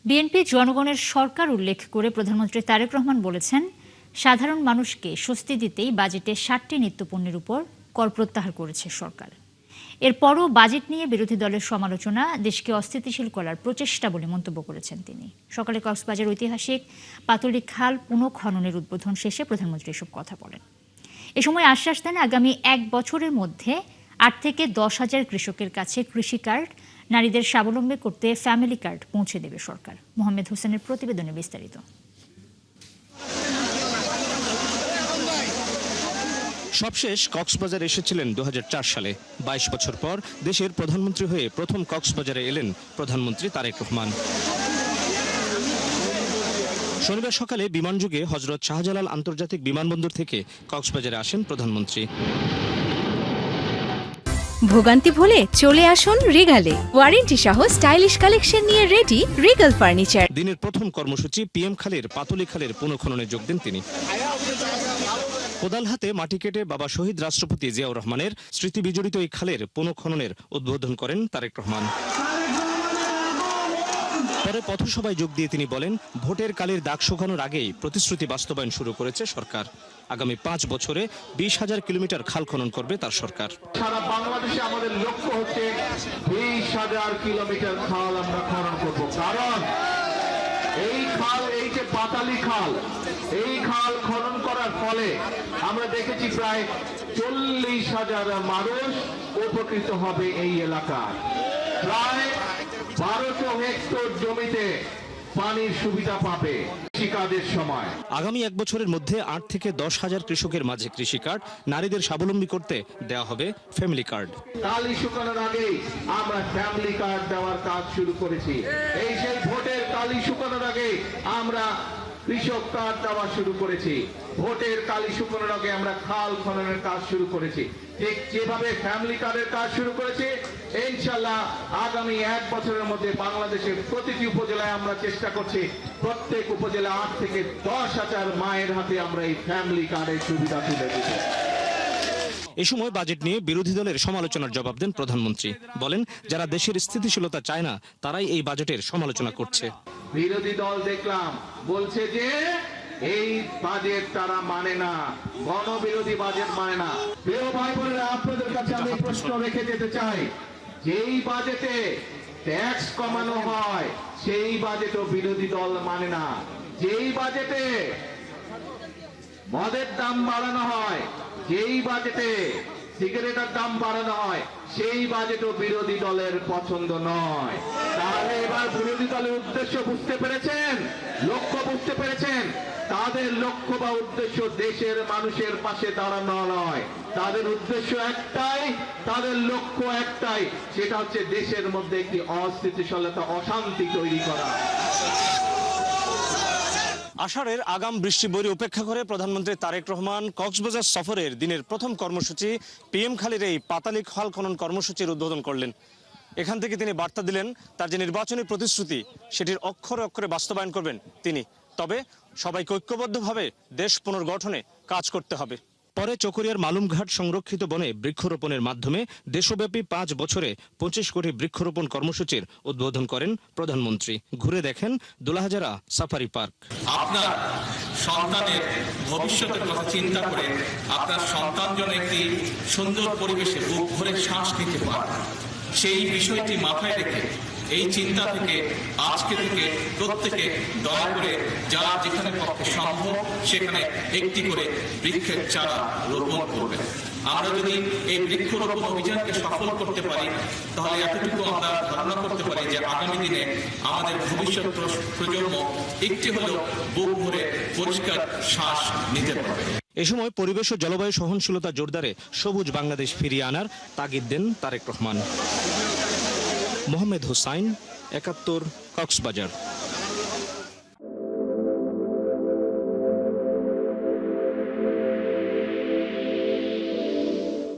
BNP জনগণের সরকার উল্লেখ করে প্রধানমন্ত্রী তারেক রহমান বলেছেন, সাধারণ মানুষকে স্বস্তি দিতেই বাজেটে 60টি নিত্যপণ্যের উপর কর প্রত্যাহার করেছে সরকার। এরপরও বাজেট নিয়ে বিরোধী দলের সমালোচনা দেশকে অস্থিতিশীল করার প্রচেষ্টা বলে মন্তব্য করেছেন তিনি। সকালে কক্সবাজার ঐতিহাসিক পাতলি খাল পুনঃখননের উদ্বোধন শেষে প্রধানমন্ত্রী এসব কথা বলেন। এ সময় আশ্বাস দেন, আগামী 1 বছরের মধ্যে 8 থেকে 10,000 কৃষকের কাছে কৃষি কার্ড, নারীদের স্বাবলম্বী করতে ফ্যামিলি কার্ড পৌঁছে দেবে সরকার। মোহাম্মদ হোসেনের প্রতিবেদনে বিস্তারিত। সবশেষ কক্সবাজার এসেছিলেন 2004 সালে। 22 বছর পর দেশের প্রধানমন্ত্রী হয়ে প্রথম কক্সবাজারে এলেন প্রধানমন্ত্রী তারেক রহমান। শনিবার সকালে বিমানযোগে হযরত শাহজালাল আন্তর্জাতিক বিমানবন্দর থেকে কক্সবাজারে আসেন প্রধানমন্ত্রী। ভোগান্তি ভুলে চলে আসুন রিগালে। ওয়ারেন্টি সহ স্টাইলিশ কালেকশন নিয়ে রেডি রিগাল ফার্নিচার। দিনের প্রথম কর্মসূচি পিএম খালের পাতলি খালের পুনঃখননে যোগ দেন তিনি। কোদাল হাতে মাটি কেটে বাবা শহীদ রাষ্ট্রপতি জিয়াউর রহমানের স্মৃতি বিজড়িত এই খালের পুনঃখননের উদ্বোধন করেন তারেক রহমান। পরে পথসভায় যোগ দিয়ে তিনি বলেন, ভোটের কালের দাগ শুকানোর আগেই প্রতিশ্রুতি বাস্তবায়ন শুরু করেছে সরকার। আগামী 5 বছরে 20,000 কিলোমিটার খাল খনন করবে তার সরকার। সারা বাংলাদেশে আমাদের লক্ষ্য হচ্ছে 20,000 কিলোমিটার খাল আমরা খনন করব। কারণ এই খাল, এই যে পাতালি খাল, এই খাল খনন করার ফলে আমরা দেখেছি প্রায় 40,000 মানুষ উপকৃত হবে এই এলাকায়। প্রায় 1200 হেক্টর জমিতে পানির সুবিধা পাবে কৃষিকাজের সময়। আগামী 1 বছরের মধ্যে 8 থেকে 10,000 কৃষকের মাঝে কৃষি কার্ড, নারীদের স্বাবলম্বী করতে দেওয়া হবে ফ্যামিলি কার্ড। কালি শুকানোর আগেই আমরা ফ্যামিলি কার্ড দেওয়ার কাজ শুরু করেছি। এই সেই ভোটের কালি শুকানোর আগে আমরা কৃষক কার্ড দেওয়া শুরু করেছি। ভোটের কালি শুকানোর আগে আমরা খাল খননের কাজ শুরু করেছি। ঠিক যেভাবে ফ্যামিলি কার্ডের কাজ শুরু করেছি, ইনশাআল্লাহ আগামী 1 বছরের মধ্যে বাংলাদেশের প্রতিটি উপজেলায় আমরা চেষ্টা করছি প্রত্যেক উপজেলা 8 থেকে 10,000 মায়ের হাতে আমরা এই ফ্যামিলি কার্ডের সুবিধা তুলে দেব। এ সময় বাজেট নিয়ে বিরোধী দলের সমালোচনার জবাব দেন প্রধানমন্ত্রী। বলেন, যারা দেশের স্থিতিশীলতা চায় না তারাই এই বাজেটের সমালোচনা করছে। বিরোধী দল দেখলাম বলছে যে এই বাজেট তারা মানে না, গণবিরোধী বাজেট মানে না। প্রিয় ভাই বোনেরা, আপনাদের কাছে আমি প্রশ্ন রেখে যেতে চাই, যেই বাজেটে ট্যাক্স কমানো হয় সেই বাজেটও বিরোধী দল মানে না। যেই বাজেটে মদের দাম বাড়ানো হয়, যেই বাজেটে সিগারেটের দাম বাড়ানো হয়, সেই বাজেটও বিরোধী দলের পছন্দ নয়। তাহলে এবার বিরোধী দলের উদ্দেশ্য বুঝতে পেরেছেন, লক্ষ্য বুঝতে পেরেছেন। তাদের লক্ষ্য বা উদ্দেশ্য দেশের মানুষের পাশে দাঁড়ানো নয়। তাদের উদ্দেশ্য একটাই, তাদের লক্ষ্য একটাই, সেটা হচ্ছে দেশের মধ্যে একটি অস্থিতিশীলতা, অশান্তি তৈরি করা। আষাঢ়ের আগাম বৃষ্টি বৈরি উপেক্ষা করে প্রধানমন্ত্রী তারেক রহমান কক্সবাজার সফরের দিনের প্রথম কর্মসূচি পিএম খালের এই পাতালি খাল খনন কর্মসূচির উদ্বোধন করলেন। এখান থেকে তিনি বার্তা দিলেন, তার যে নির্বাচনী প্রতিশ্রুতি সেটির অক্ষরে অক্ষরে বাস্তবায়ন করবেন তিনি। তবে সবাইকে ঐক্যবদ্ধভাবে দেশ পুনর্গঠনে কাজ করতে হবে। পরে চকরিয়ার মালুমঘাট সংরক্ষিত বনে বৃক্ষরোপণের মাধ্যমে দেশব্যাপী 5 বছরে 25 কোটি বৃক্ষরোপণ কর্মসূচির উদ্বোধন করেন প্রধানমন্ত্রী। ঘুরে দেখেন দোলাহাজারা সাফারি পার্ক। আপনার সন্তানের ভবিষ্যতের কথা চিন্তা করে আপনার সন্তান যেন একটি সুন্দর পরিবেশে বুক ভরে শ্বাস নিতে পারে, সেই বিষয়টি মাথায় রেখে এই চিন্তা থেকে আজকে থেকে প্রত্যেকে দয়া করে যারা যেখানে পক্ষে সম্ভব সেখানে একটি করে বৃক্ষের চারা রোপণ করবেন। আমরা যদি এই বৃক্ষরোপণ অভিযানকে সফল করতে পারি তাহলে এতটুকু আমরা ধারণা করতে পারি যে আগামী দিনে আমাদের ভবিষ্যৎ প্রজন্ম একটি হলেও বুক ভরে পরিষ্কার শ্বাস নিতে পারবে। এ সময় পরিবেশ ও জলবায়ু সহনশীলতা জোরদারে সবুজ বাংলাদেশ ফিরিয়ে আনার তাগিদ দেন তারেক রহমান। মোহাম্মদ হোসাইন, 71, কক্সবাজার।